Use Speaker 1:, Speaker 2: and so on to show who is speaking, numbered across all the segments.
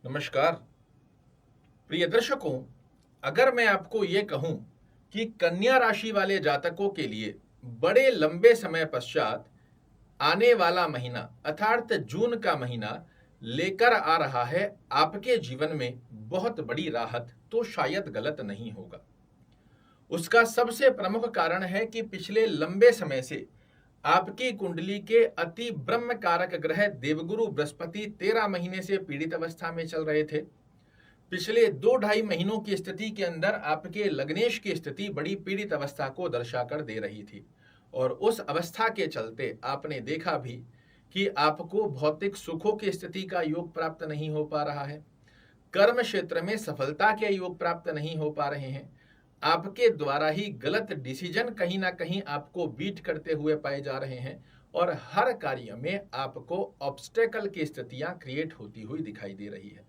Speaker 1: नमस्कार प्रिय दर्शकों। अगर मैं आपको ये कहूं कि कन्या राशि वाले जातकों के लिए बड़े लंबे समय पश्चात आने वाला महीना अर्थात जून का महीना लेकर आ रहा है आपके जीवन में बहुत बड़ी राहत, तो शायद गलत नहीं होगा। उसका सबसे प्रमुख कारण है कि पिछले लंबे समय से आपकी कुंडली के अति ब्रह्म कारक ग्रह देवगुरु बृहस्पति 13 महीने से पीड़ित अवस्था में चल रहे थे। पिछले 2-2.5 महीनों की स्थिति के अंदर आपके लग्नेश की स्थिति बड़ी पीड़ित अवस्था को दर्शाकर दे रही थी और उस अवस्था के चलते आपने देखा भी कि आपको भौतिक सुखों की स्थिति का योग प्राप्त नहीं हो पा रहा है, कर्म क्षेत्र में सफलता के योग प्राप्त नहीं हो पा रहे हैं, आपके द्वारा ही गलत डिसीजन कहीं ना कहीं आपको बीट करते हुए पाए जा रहे हैं और हर कार्य में आपको ऑब्स्टेकल की स्थितियां क्रिएट होती हुई दिखाई दे रही है।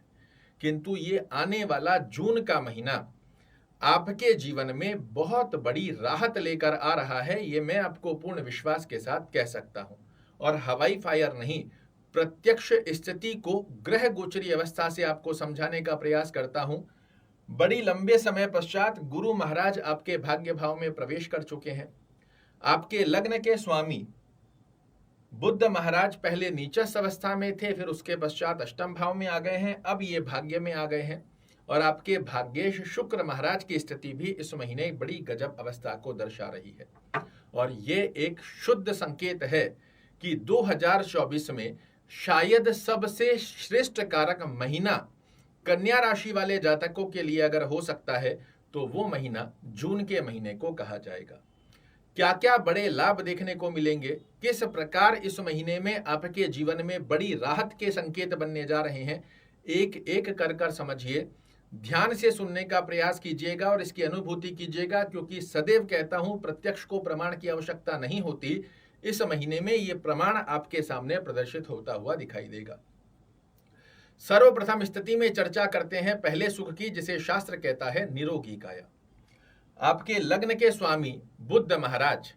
Speaker 1: किंतु ये आने वाला जून का महीना आपके जीवन में बहुत बड़ी राहत लेकर आ रहा है, ये मैं आपको पूर्ण विश्वास के साथ कह सकता हूं और हवाई फायर नहीं, प्रत्यक्ष स्थिति को ग्रह गोचरी अवस्था से आपको समझाने का प्रयास करता हूं। बड़ी लंबे समय पश्चात गुरु महाराज आपके भाग्य भाव में प्रवेश कर चुके हैं। आपके लग्न के स्वामी बुध महाराज पहले नीचस्थ अवस्था में थे, फिर उसके पश्चात अष्टम भाव में आ गए हैं, अब ये भाग्य में आ गए हैं और आपके भाग्येश शुक्र महाराज की स्थिति भी इस महीने बड़ी गजब अवस्था को दर्शा रही है और ये एक शुद्ध संकेत है कि 2024 में शायद सबसे श्रेष्ठ कारक महीना कन्या राशि वाले जातकों के लिए अगर हो सकता है तो वो महीना जून के महीने को कहा जाएगा। क्या क्या बड़े लाभ देखने को मिलेंगे, किस प्रकार इस महीने में आपके जीवन में बड़ी राहत के संकेत बनने जा रहे हैं, एक एक कर समझिए, ध्यान से सुनने का प्रयास कीजिएगा और इसकी अनुभूति कीजिएगा, क्योंकि सदैव कहता हूं प्रत्यक्ष को प्रमाण की आवश्यकता नहीं होती। इस महीने में ये प्रमाण आपके सामने प्रदर्शित होता हुआ दिखाई देगा। सर्वप्रथम स्थिति में चर्चा करते हैं पहले सुख की, जिसे शास्त्र कहता है निरोगी काया। आपके लग्न के स्वामी बुध महाराज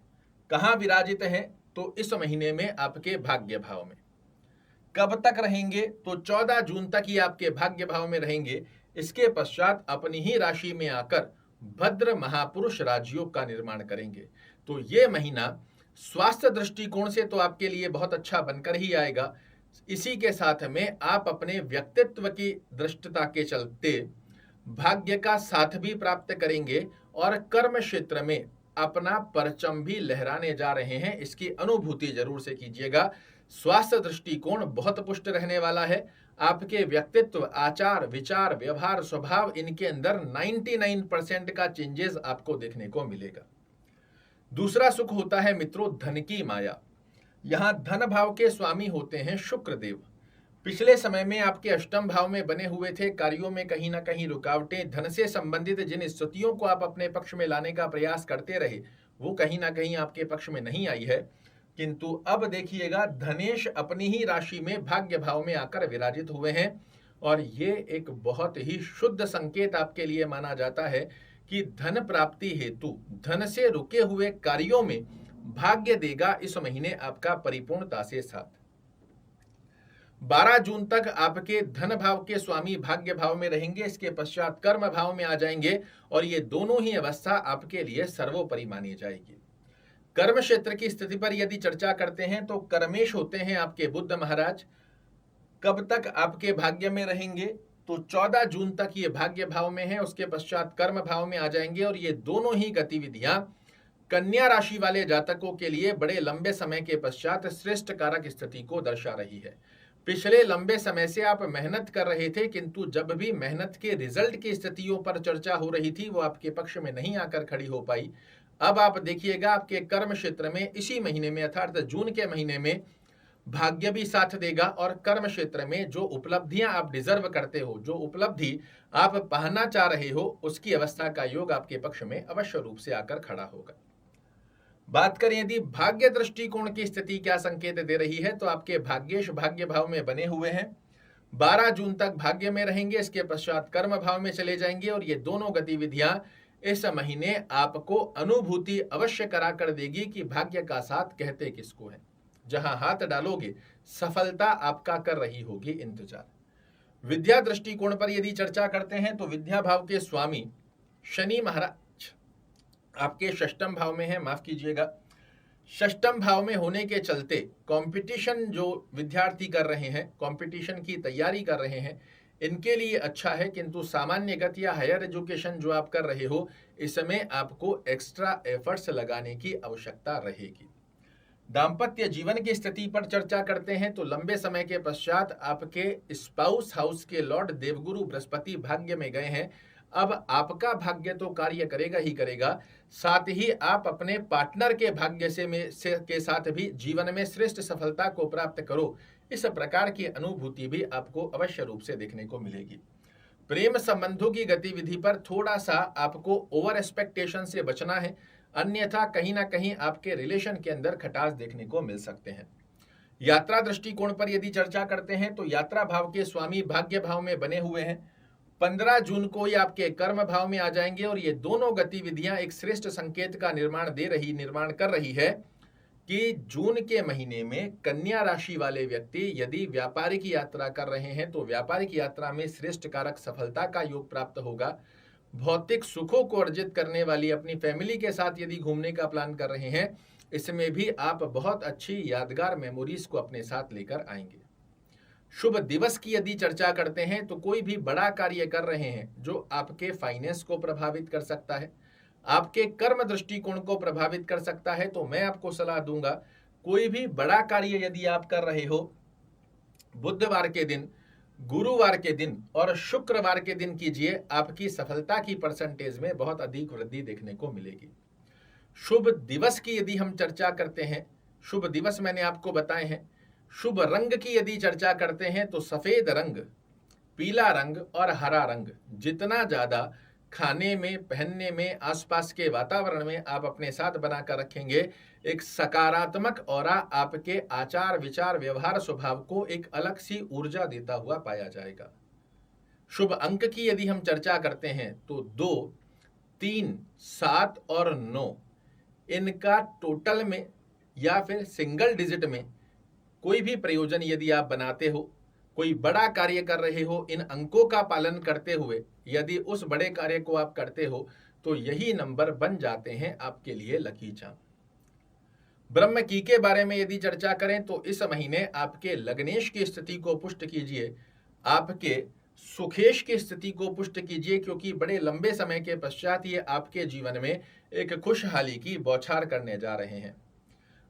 Speaker 1: कहां विराजित हैं? तो इस महीने में आपके भाग्य भाव में। कब तक रहेंगे? तो 14 जून तक ही आपके भाग्य भाव में रहेंगे। इसके पश्चात अपनी ही राशि में आकर भद्र महापुरुष राजयोग का निर्माण करेंगे। तो ये महीना स्वास्थ्य दृष्टिकोण से तो आपके लिए बहुत अच्छा बनकर ही आएगा। इसी के साथ में आप अपने व्यक्तित्व की दृष्टता के चलते भाग्य का साथ भी प्राप्त करेंगे और कर्म क्षेत्र में अपना परचम भी लहराने जा रहे हैं। इसकी अनुभूति जरूर से कीजिएगा। स्वास्थ्य दृष्टिकोण बहुत पुष्ट रहने वाला है। आपके व्यक्तित्व, आचार, विचार, व्यवहार, स्वभाव, इनके अंदर 99% का चेंजेस आपको देखने को मिलेगा। दूसरा सुख होता है मित्रों धन की माया। यहां धन भाव के स्वामी होते हैं शुक्र देव। पिछले समय में आपके अष्टम भाव में बने हुए थे, कार्यों में कहीं ना कहीं रुकावटें, धन से संबंधित जिन स्थितियों को आप अपने पक्ष में लाने का प्रयास करते रहे वो कहीं ना कहीं आपके पक्ष में नहीं आई है। किंतु अब देखिएगा धनेश अपनी ही राशि में भाग्य भाव में आकर विराजित हुए हैं और ये एक बहुत ही शुद्ध संकेत आपके लिए माना जाता है कि धन प्राप्ति हेतु धन से रुके हुए कार्यों में भाग्य देगा इस महीने आपका परिपूर्णता से साथ। 12 जून तक आपके धन भाव के स्वामी भाग्य भाव में रहेंगे, इसके पश्चात कर्म भाव में आ जाएंगे और ये दोनों ही अवस्था आपके लिए सर्वोपरि मानी जाएगी। कर्म क्षेत्र की स्थिति पर यदि चर्चा करते हैं तो कर्मेश होते हैं आपके बुध महाराज। कब तक आपके भाग्य में रहेंगे? तो 14 जून तक ये भाग्य भाव में है, उसके पश्चात कर्म भाव में आ जाएंगे और ये दोनों ही गतिविधियां कन्या राशि वाले जातकों के लिए बड़े लंबे समय के पश्चात श्रेष्ठ कारक स्थिति को दर्शा रही है। पिछले लंबे समय से आप मेहनत कर रहे थे, किंतु जब भी मेहनत के रिजल्ट की स्थितियों पर चर्चा हो रही थी वो आपके पक्ष में नहीं आकर खड़ी हो पाई। अब आप देखिएगा आपके कर्म क्षेत्र में इसी महीने में अर्थात जून के महीने में भाग्य भी साथ देगा और कर्म क्षेत्र में जो उपलब्धियां आप डिजर्व करते हो, जो उपलब्धि आप पाना चाह रहे हो, उसकी अवस्था का योग आपके पक्ष में अवश्य रूप से आकर खड़ा होगा। बात करें यदि भाग्य दृष्टिकोण की स्थिति क्या संकेत दे रही है, तो आपके भाग्येश भाग्य भाव में बने हुए हैं। 12 जून तक भाग्य में रहेंगे, इसके पश्चात कर्म भाव में चले जाएंगे और ये दोनों गतिविधियां इस महीने आपको अनुभूति अवश्य करा कर देगी कि भाग्य का साथ कहते किसको है। जहां हाथ डालोगे सफलता आपका कर रही होगी इंतजार। विद्या दृष्टिकोण पर यदि चर्चा करते हैं तो विद्या भाव के स्वामी शनि महाराज आपके षष्टम भाव में है, माफ कीजिएगा, षष्टम भाव में होने के चलते कंपटीशन जो विद्यार्थी कर रहे हैं, कंपटीशन की तैयारी कर रहे हैं, इनके लिए अच्छा है, किंतु सामान्य गति या हायर एजुकेशन जो आप कर रहे हो, इसमें आपको एक्स्ट्रा एफर्ट्स लगाने की आवश्यकता रहेगी। दाम्पत्य जीवन की स्थिति पर चर्चा करते हैं तो लंबे समय के पश्चात आपके स्पाउस हाउस के लॉर्ड देवगुरु बृहस्पति भाग्य में गए हैं। अब आपका भाग्य तो कार्य करेगा ही करेगा, साथ ही आप अपने पार्टनर के भाग्य के साथ भी जीवन में श्रेष्ठ सफलता को प्राप्त करो, इस प्रकार की अनुभूति भी आपको अवश्य रूप से देखने को मिलेगी। प्रेम संबंधों की गतिविधि पर थोड़ा सा आपको ओवर एक्सपेक्टेशन से बचना है, अन्यथा कहीं ना कहीं आपके रिलेशन के अंदर खटास देखने को मिल सकते हैं। यात्रा दृष्टिकोण पर यदि चर्चा करते हैं तो यात्रा भाव के स्वामी भाग्य भाव में बने हुए हैं। 15 जून को ये आपके कर्म भाव में आ जाएंगे और ये दोनों गतिविधियां एक श्रेष्ठ संकेत का निर्माण कर रही है कि जून के महीने में कन्या राशि वाले व्यक्ति यदि व्यापारिक यात्रा कर रहे हैं तो व्यापारिक यात्रा में श्रेष्ठ कारक सफलता का योग प्राप्त होगा। भौतिक सुखों को अर्जित करने वाली अपनी फैमिली के साथ यदि घूमने का प्लान कर रहे हैं, इसमें भी आप बहुत अच्छी यादगार मेमोरीज को अपने साथ लेकर आएंगे। शुभ दिवस की यदि चर्चा करते हैं तो कोई भी बड़ा कार्य कर रहे हैं जो आपके फाइनेंस को प्रभावित कर सकता है, आपके कर्म दृष्टिकोण को प्रभावित कर सकता है, तो मैं आपको सलाह दूंगा कोई भी बड़ा कार्य यदि आप कर रहे हो, बुधवार के दिन, गुरुवार के दिन और शुक्रवार के दिन कीजिए, आपकी सफलता की परसेंटेज में बहुत अधिक वृद्धि देखने को मिलेगी। शुभ दिवस की यदि हम चर्चा करते हैं, शुभ दिवस मैंने आपको बताए हैं। शुभ रंग की यदि चर्चा करते हैं तो सफेद रंग, पीला रंग और हरा रंग जितना ज्यादा खाने में, पहनने में, आसपास के वातावरण में आप अपने साथ बनाकर रखेंगे, एक सकारात्मक ऑरा आपके आचार विचार व्यवहार स्वभाव को एक अलग सी ऊर्जा देता हुआ पाया जाएगा। शुभ अंक की यदि हम चर्चा करते हैं तो 2, 3, 7 और 9 इनका टोटल में या फिर सिंगल डिजिट में कोई भी प्रयोजन यदि आप बनाते हो, कोई बड़ा कार्य कर रहे हो, इन अंकों का पालन करते हुए यदि उस बड़े कार्य को आप करते हो तो यही नंबर बन जाते हैं आपके लिए लकी चार्म। ब्रह्म की के बारे में यदि चर्चा करें तो इस महीने आपके लग्नेश की स्थिति को पुष्ट कीजिए, आपके सुखेश की स्थिति को पुष्ट कीजिए, क्योंकि बड़े लंबे समय के पश्चात ये आपके जीवन में एक खुशहाली की बौछार करने जा रहे हैं।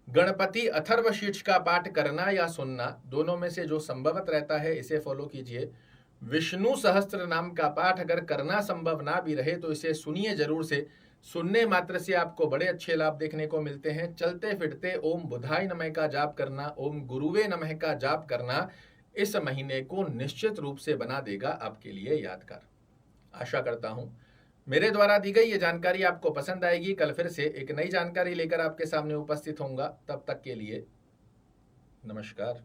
Speaker 1: गणपति अथर्व शीर्ष का पाठ करना या सुनना, दोनों में से जो संभवत रहता है इसे फॉलो कीजिए। विष्णु सहस्त्र नाम का पाठ अगर करना संभव ना भी रहे तो इसे सुनिए जरूर से, सुनने मात्र से आपको बड़े अच्छे लाभ देखने को मिलते हैं। चलते फिरते ओम बुधाय नमः का जाप करना, ओम गुरुवे नमः का जाप करना इस महीने को निश्चित रूप से बना देगा आपके लिए यादगार। आशा करता हूं मेरे द्वारा दी गई ये जानकारी आपको पसंद आएगी। कल फिर से एक नई जानकारी लेकर आपके सामने उपस्थित होऊंगा, तब तक के लिए नमस्कार।